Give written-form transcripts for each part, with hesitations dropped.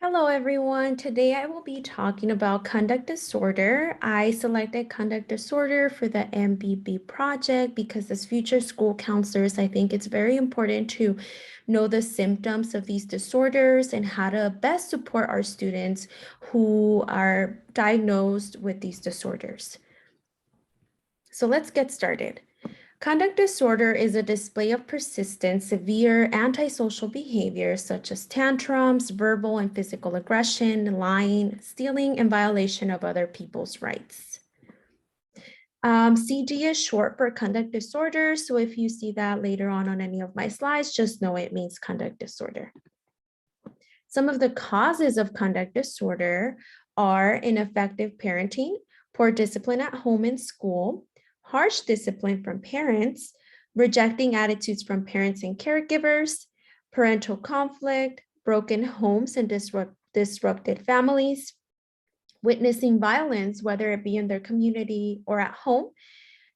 Hello, everyone. Today I will be talking about conduct disorder. I selected conduct disorder for the MBB project because as future school counselors, I think it's very important to know the symptoms of these disorders and how to best support our students who are diagnosed with these disorders. So let's get started. Conduct disorder is a display of persistent, severe antisocial behavior such as tantrums, verbal and physical aggression, lying, stealing, and violation of other people's rights. CD is short for conduct disorder, so if you see that later on any of my slides, just know it means conduct disorder. Some of the causes of conduct disorder are ineffective parenting, poor discipline at home and school, harsh discipline from parents, rejecting attitudes from parents and caregivers, parental conflict, broken homes and disrupted families, witnessing violence, whether it be in their community or at home,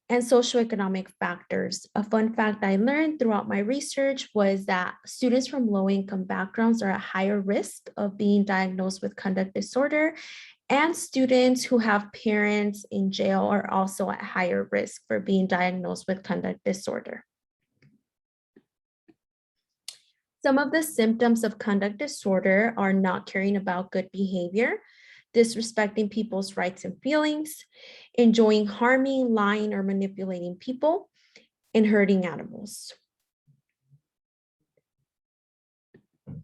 and socioeconomic factors. A fun fact I learned throughout my research was that students from low-income backgrounds are at higher risk of being diagnosed with conduct disorder, and students who have parents in jail are also at higher risk for being diagnosed with conduct disorder. Some of the symptoms of conduct disorder are not caring about good behavior, disrespecting people's rights and feelings, enjoying harming, lying, or manipulating people, and hurting animals.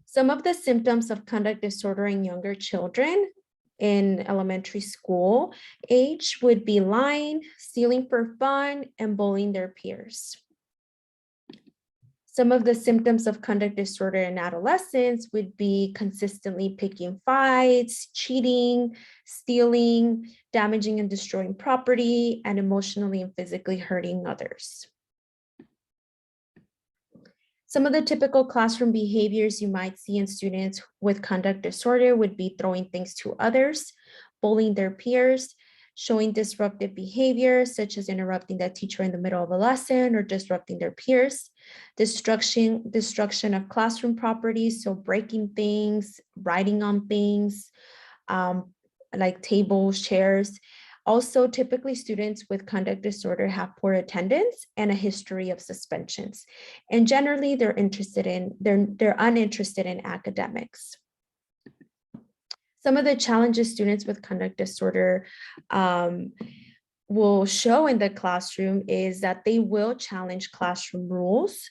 Some of the symptoms of conduct disorder in younger children in elementary school age would be lying, stealing for fun, and bullying their peers. Some of the symptoms of conduct disorder in adolescents would be consistently picking fights, cheating, stealing, damaging and destroying property, and emotionally and physically hurting others. Some of the typical classroom behaviors you might see in students with conduct disorder would be throwing things to others, bullying their peers, showing disruptive behavior, such as interrupting the teacher in the middle of a lesson or disrupting their peers, destruction of classroom properties, so breaking things, writing on things, like tables, chairs. Also, typically students with conduct disorder have poor attendance and a history of suspensions. And generally they're uninterested in academics. Some of the challenges students with conduct disorder will show in the classroom is that they will challenge classroom rules.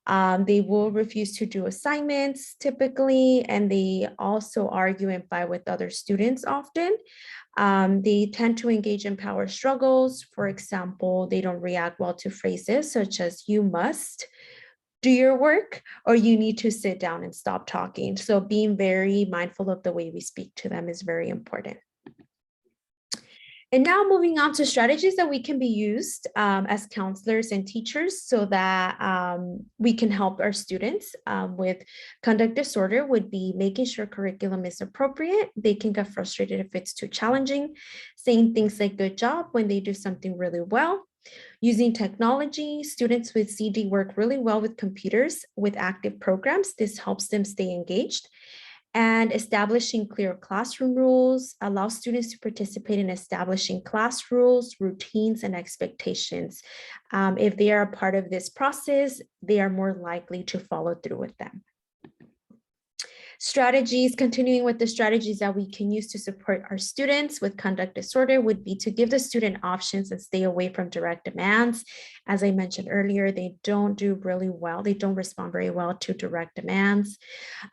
They will refuse to do assignments typically, and they also argue and fight with other students often. They tend to engage in power struggles. For example, they don't react well to phrases such as "you must do your work" or "you need to sit down and stop talking." So being very mindful of the way we speak to them is very important. And now moving on to strategies that we can be used as counselors and teachers so that we can help our students with conduct disorder would be making sure curriculum is appropriate. They can get frustrated if it's too challenging, saying things like "good job" when they do something really well. Using technology, students with CD work really well with computers with active programs. This helps them stay engaged. And establishing clear classroom rules allows students to participate in establishing class rules, routines, and expectations. If they are a part of this process, they are more likely to follow through with them. Strategies, continuing with the strategies that we can use to support our students with conduct disorder would be to give the student options and stay away from direct demands. As I mentioned earlier, they don't do really well. They don't respond very well to direct demands.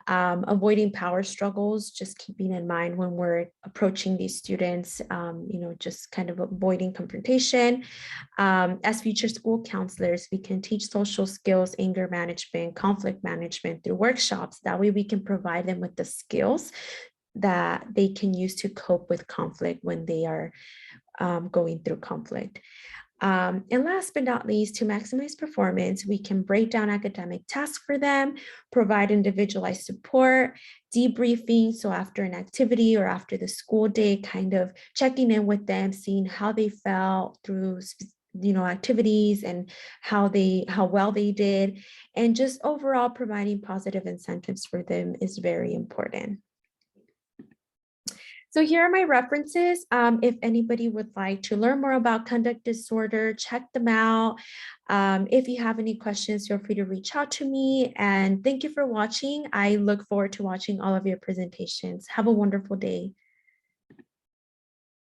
Avoiding power struggles, just keeping in mind when we're approaching these students, just kind of avoiding confrontation. As future school counselors, we can teach social skills, anger management, conflict management through workshops. That way we can provide them with the skills that they can use to cope with conflict when they are going through conflict. And last but not least, to maximize performance, we can break down academic tasks for them, provide individualized support, debriefing. So after an activity or after the school day, kind of checking in with them, seeing how they felt through activities and how well they did, and just overall providing positive incentives for them is very important. So here are my references. If anybody would like to learn more about conduct disorder, check them out. If you have any questions, feel free to reach out to me. And thank you for watching. I look forward to watching all of your presentations. Have a wonderful day.